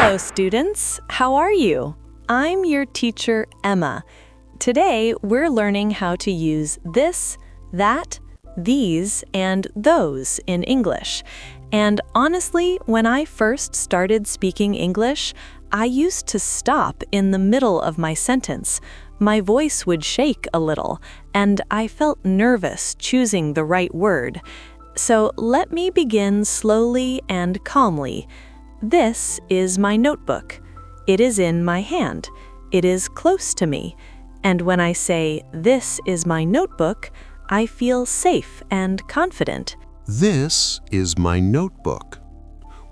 Hello, students. How are you? I'm your teacher, Emma. Today, we're learning how to use this, that, these, and those in English. And honestly, when I first started speaking English, I used to stop in the middle of my sentence. My voice would shake a little, and I felt nervous choosing the right word. So let me begin slowly and calmly. This is my notebook. It is in my hand. It is close to me. And when I say, "This is my notebook," I feel safe and confident. This is my notebook.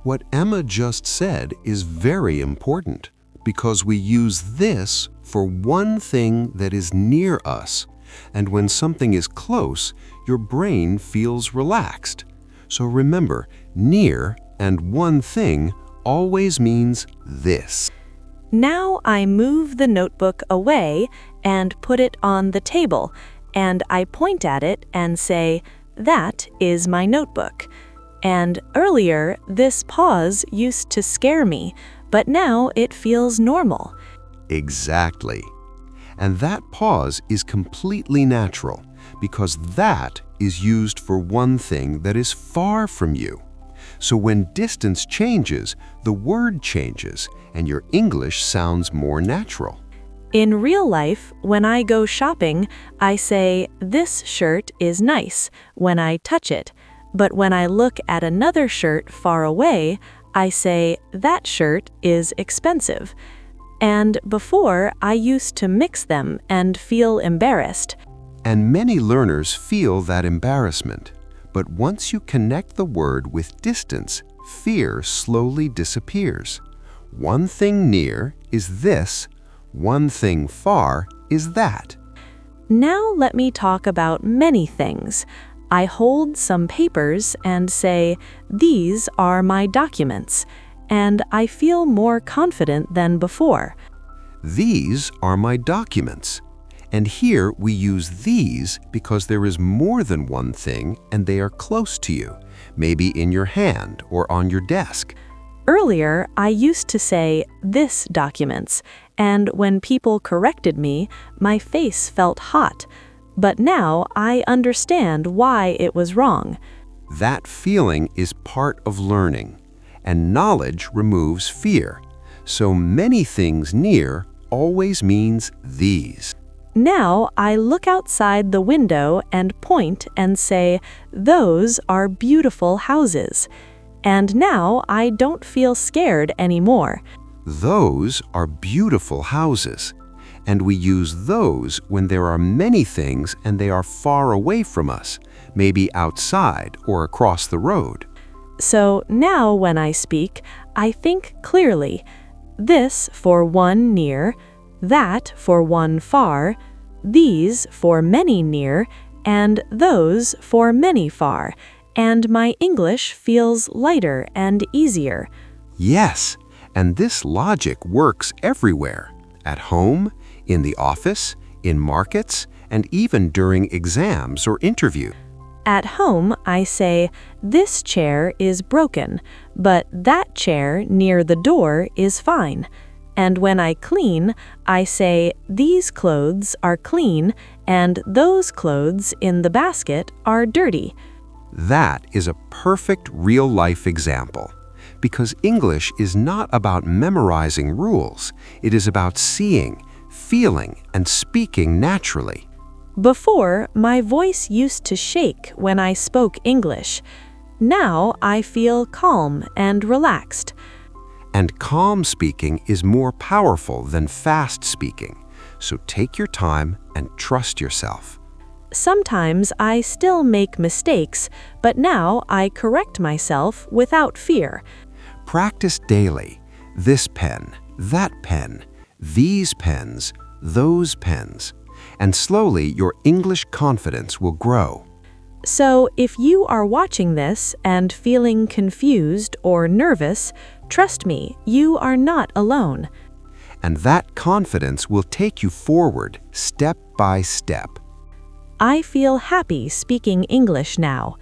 What Emma just said is very important because we use this for one thing that is near us. And when something is close, your brain feels relaxed. So remember, near and one thing always means this. Now I move the notebook away and put it on the table, and I point at it and say, "That is my notebook." And earlier, this pause used to scare me, but now it feels normal. Exactly. And that pause is completely natural because that is used for one thing that is far from you. So when distance changes, the word changes and your English sounds more natural. In real life, when I go shopping, I say, "This shirt is nice," when I touch it. But when I look at another shirt far away, I say, "That shirt is expensive." And before, I used to mix them and feel embarrassed. And many learners feel that embarrassment. But once you connect the word with distance, fear slowly disappears. One thing near is this, one thing far is that. Now let me talk about many things. I hold some papers and say, "These are my documents," and I feel more confident than before. These are my documents. And here we use these because there is more than one thing and they are close to you, maybe in your hand or on your desk. Earlier, I used to say, "This documents," and when people corrected me, my face felt hot. But now I understand why it was wrong. That feeling is part of learning, and knowledge removes fear. So many things near always means these. Now I look outside the window and point and say, "Those are beautiful houses." And now I don't feel scared anymore. Those are beautiful houses. And we use those when there are many things and they are far away from us, maybe outside or across the road. So now when I speak, I think clearly. This for one near, that for one far, these for many near, and those for many far, and my English feels lighter and easier. Yes, and this logic works everywhere, at home, in the office, in markets, and even during exams or interviews. At home, I say, "This chair is broken, but that chair near the door is fine." And when I clean, I say, "These clothes are clean, and those clothes in the basket are dirty." That is a perfect real-life example. Because English is not about memorizing rules. It is about seeing, feeling, and speaking naturally. Before, my voice used to shake when I spoke English. Now I feel calm and relaxed. And calm speaking is more powerful than fast speaking. So take your time and trust yourself. Sometimes I still make mistakes, but now I correct myself without fear. Practice daily. This pen, that pen, these pens, those pens. And slowly your English confidence will grow. So if you are watching this and feeling confused or nervous, trust me, you are not alone. And that confidence will take you forward step by step. I feel happy speaking English now.